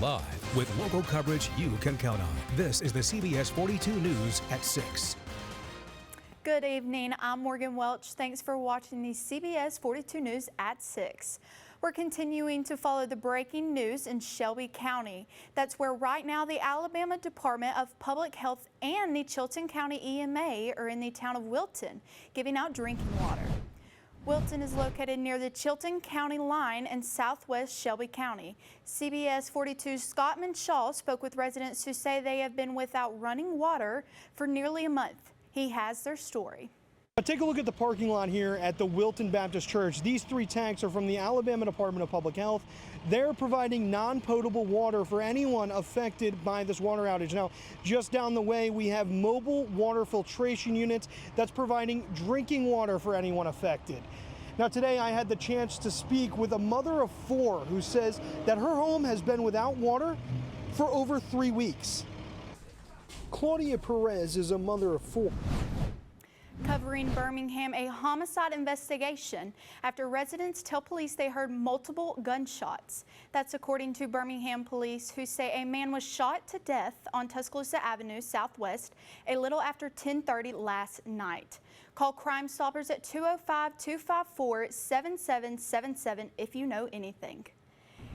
Live with local coverage you can count on. This is the CBS 42 News at 6. Good evening. I'm Morgan Welch. Thanks for watching the CBS 42 News at 6. We're continuing to follow the breaking news in Shelby County. That's where right now the Alabama Department of Public Health and the Chilton County EMA are in the town of Wilton, giving out drinking water. Wilton is located near the Chilton County line in southwest Shelby County. CBS 42's Scott Shaw spoke with residents who say they have been without running water for nearly a month. He has their story. Take a look at the parking lot here at the Wilton Baptist Church. These 3 tanks are from the Alabama Department of Public Health. They're providing non-potable water for anyone affected by this water outage. Now, just down the way, we have mobile water filtration units that's providing drinking water for anyone affected. Now, today I had the chance to speak with a mother of 4 who says that her home has been without water for over 3 weeks. Claudia Perez is a mother of 4. Covering Birmingham, a homicide investigation after residents tell police they heard multiple gunshots. That's according to Birmingham police, who say a man was shot to death on Tuscaloosa Avenue Southwest a little after 10:30 last night. Call Crime Stoppers at 205-254-7777 if you know anything.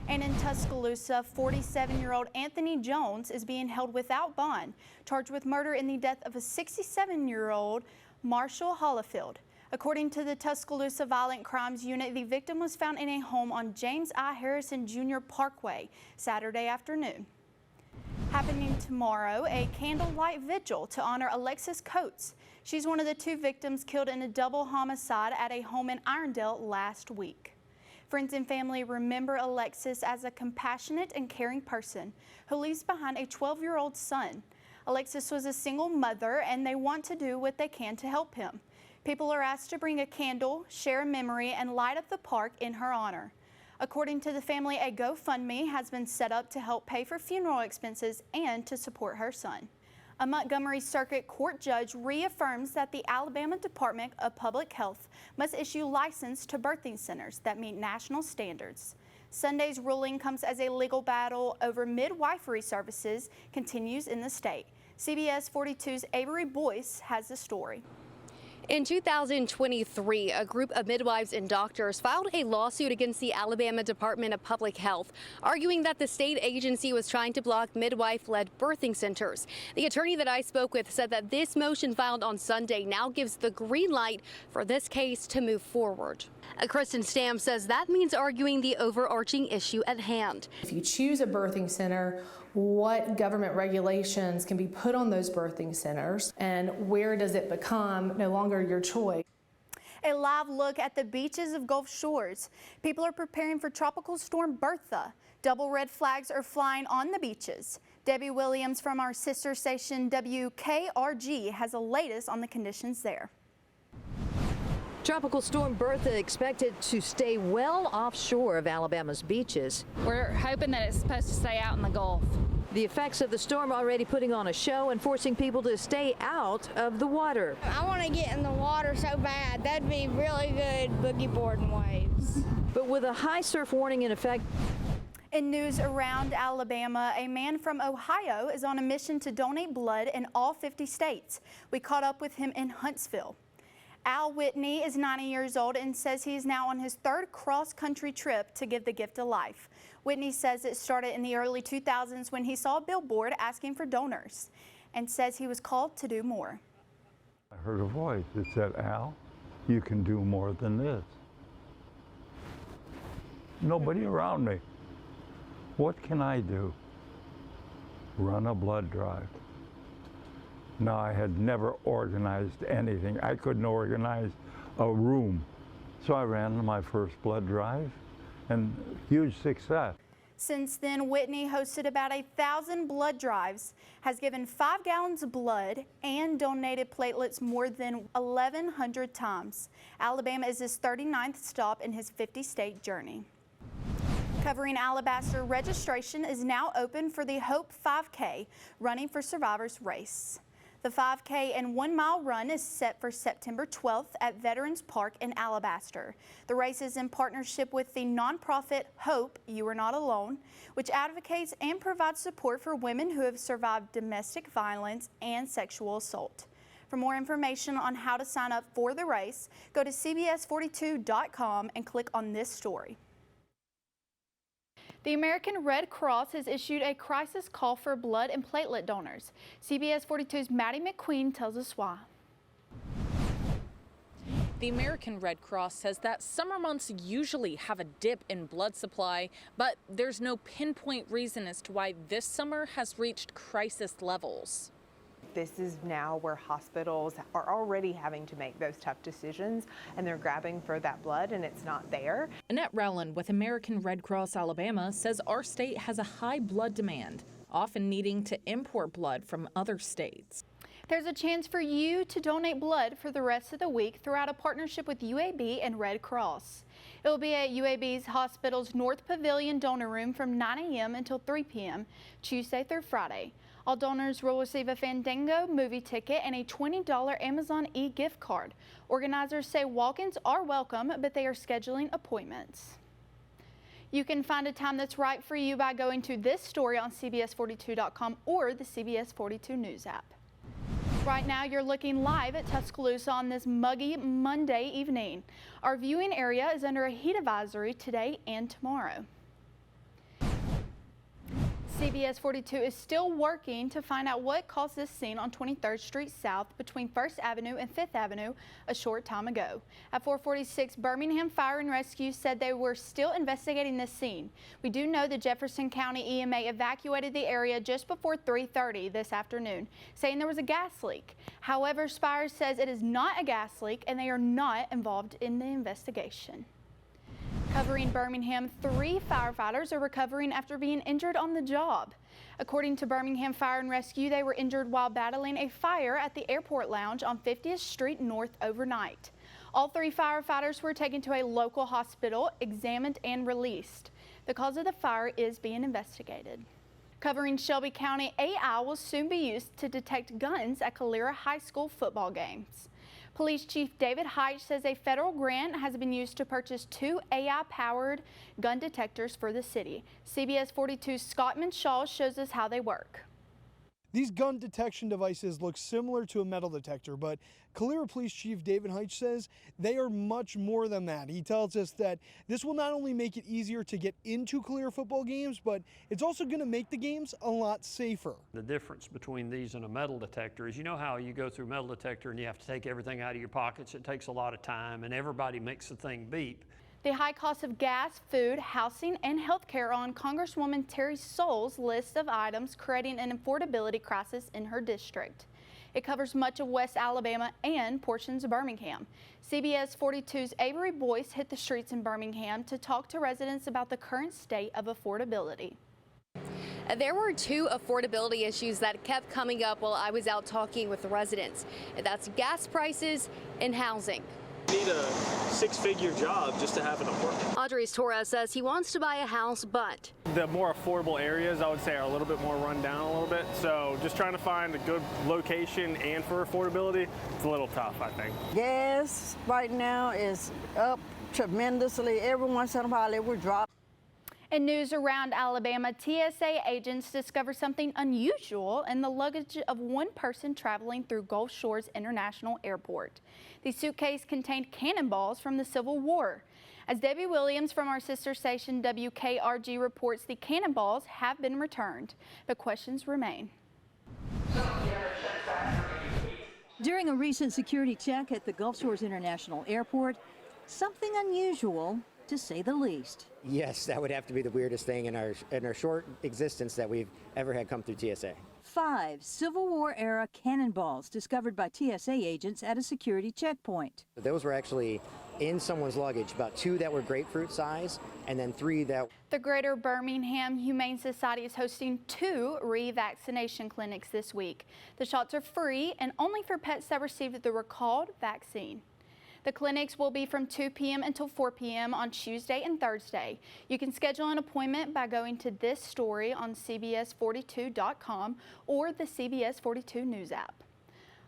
And in Tuscaloosa, 47-year-old Anthony Jones is being held without bond, charged with murder in the death of a 67-year-old Marshall Hollifield. According to the Tuscaloosa Violent Crimes Unit, the victim was found in a home on James I. Harrison Jr. Parkway Saturday afternoon. Happening tomorrow, a candlelight vigil to honor Alexis Coates. She's one of the 2 victims killed in a double homicide at a home in Irondale last week. Friends and family remember Alexis as a compassionate and caring person who leaves behind a 12-year-old son. Alexis was a single mother, and they want to do what they can to help him. People are asked to bring a candle, share a memory, and light up the park in her honor. According to the family, a GoFundMe has been set up to help pay for funeral expenses and to support her son. A Montgomery Circuit Court judge reaffirms that the Alabama Department of Public Health must issue license to birthing centers that meet national standards. Sunday's ruling comes as a legal battle over midwifery services continues in the state. CBS 42's Avery Boyce has the story. In 2023, a group of midwives and doctors filed a lawsuit against the Alabama Department of Public Health, arguing that the state agency was trying to block midwife-led birthing centers. The attorney that I spoke with said that this motion filed on Sunday now gives the green light for this case to move forward. Kristen Stam says that means arguing the overarching issue at hand. If you choose a birthing center, what government regulations can be put on those birthing centers, and where does it become no longer your choice? A live look at the beaches of Gulf Shores. People are preparing for Tropical Storm Bertha. Double red flags are flying on the beaches. Debbie Williams from our sister station WKRG has the latest on the conditions there. Tropical Storm Bertha expected to stay well offshore of Alabama's beaches. We're hoping that it's supposed to stay out in the Gulf. The effects of the storm already putting on a show and forcing people to stay out of the water. I want to get in the water so bad. That'd be really good boogie boarding waves. But with a high surf warning in effect. In news around Alabama, a man from Ohio is on a mission to donate blood in all 50 states. We caught up with him in Huntsville. Al Whitney is 90 years old and says he is now on his 3rd cross-country trip to give the gift of life. Whitney says it started in the early 2000s when he saw a billboard asking for donors and says he was called to do more. I heard a voice that said, Al, you can do more than this. Nobody around me. What can I do? Run a blood drive. Now, I had never organized anything. I couldn't organize a room. So I ran my first blood drive, and huge success. Since then, Whitney hosted about 1,000 blood drives, has given 5 gallons of blood, and donated platelets more than 1,100 times. Alabama is his 39th stop in his 50-state journey. Covering Alabaster, registration is now open for the Hope 5K Running for Survivors race. The 5K and 1 mile run is set for September 12th at Veterans Park in Alabaster. The race is in partnership with the nonprofit Hope You Are Not Alone, which advocates and provides support for women who have survived domestic violence and sexual assault. For more information on how to sign up for the race, go to CBS42.com and click on this story. The American Red Cross has issued a crisis call for blood and platelet donors. CBS 42's Maddie McQueen tells us why. The American Red Cross says that summer months usually have a dip in blood supply, but there's no pinpoint reason as to why this summer has reached crisis levels. This is now where hospitals are already having to make those tough decisions, and they're grabbing for that blood and it's not there. Annette Rowland with American Red Cross Alabama says our state has a high blood demand, often needing to import blood from other states. There's a chance for you to donate blood for the rest of the week throughout a partnership with UAB and Red Cross. It will be at UAB's hospital's North Pavilion donor room from 9 a.m. until 3 p.m. Tuesday through Friday. All donors will receive a Fandango movie ticket and a $20 Amazon e-gift card. Organizers say walk-ins are welcome, but they are scheduling appointments. You can find a time that's right for you by going to this story on CBS42.com or the CBS 42 News app. Right now, you're looking live at Tuscaloosa on this muggy Monday evening. Our viewing area is under a heat advisory today and tomorrow. CBS 42 is still working to find out what caused this scene on 23rd Street South between 1st Avenue and 5th Avenue a short time ago. At 446, Birmingham Fire and Rescue said they were still investigating this scene. We do know the Jefferson County EMA evacuated the area just before 3:30 this afternoon, saying there was a gas leak. However, Spire says it is not a gas leak and they are not involved in the investigation. Covering Birmingham, 3 firefighters are recovering after being injured on the job. According to Birmingham Fire and Rescue, they were injured while battling a fire at the airport lounge on 50th Street North overnight. All 3 firefighters were taken to a local hospital, examined and released. The cause of the fire is being investigated. Covering Shelby County, AI will soon be used to detect guns at Calera High School football games. Police Chief David Heitch says a federal grant has been used to purchase 2 AI-powered gun detectors for the city. CBS 42's Scott Shaw shows us how they work. These gun detection devices look similar to a metal detector, but Calera Police Chief David Heitch says they are much more than that. He tells us that this will not only make it easier to get into Calera football games, but it's also going to make the games a lot safer. The difference between these and a metal detector is, you know how you go through a metal detector and you have to take everything out of your pockets. It takes a lot of time and everybody makes the thing beep. The high cost of gas, food, housing, and health care on Congresswoman Terry Soul's list of items creating an affordability crisis in her district. It covers much of West Alabama and portions of Birmingham. CBS 42's Avery Boyce hit the streets in Birmingham to talk to residents about the current state of affordability. There were 2 affordability issues that kept coming up while I was out talking with residents. That's gas prices and housing. Need a 6-figure job just to have an apartment. Andres Torres says he wants to buy a house, but the more affordable areas, I would say, are a little bit more run down a little bit. So just trying to find a good location and for affordability, it's a little tough, I think. Gas right now is up tremendously. Every once in a while it will drop. In news around Alabama, TSA agents discovered something unusual in the luggage of one person traveling through Gulf Shores International Airport. The suitcase contained cannonballs from the Civil War. As Debbie Williams from our sister station WKRG reports, the cannonballs have been returned, but questions remain. During a recent security check at the Gulf Shores International Airport, something unusual, to say the least. Yes, that would have to be the weirdest thing in our short existence that we've ever had come through TSA. 5 Civil War era cannonballs discovered by TSA agents at a security checkpoint. Those were actually in someone's luggage, about 2 that were grapefruit size and then 3 that... The Greater Birmingham Humane Society is hosting 2 revaccination clinics this week. The shots are free and only for pets that received the recalled vaccine. The clinics will be from 2 p.m. until 4 p.m. on Tuesday and Thursday. You can schedule an appointment by going to this story on CBS42.com or the CBS 42 News app.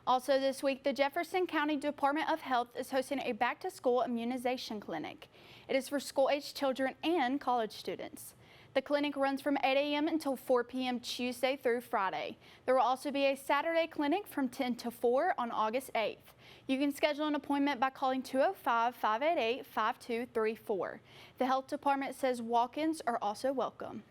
Also this week, the Jefferson County Department of Health is hosting a back-to-school immunization clinic. It is for school-aged children and college students. The clinic runs from 8 a.m. until 4 p.m. Tuesday through Friday. There will also be a Saturday clinic from 10 to 4 on August 8th. You can schedule an appointment by calling 205-588-5234. The health department says walk-ins are also welcome.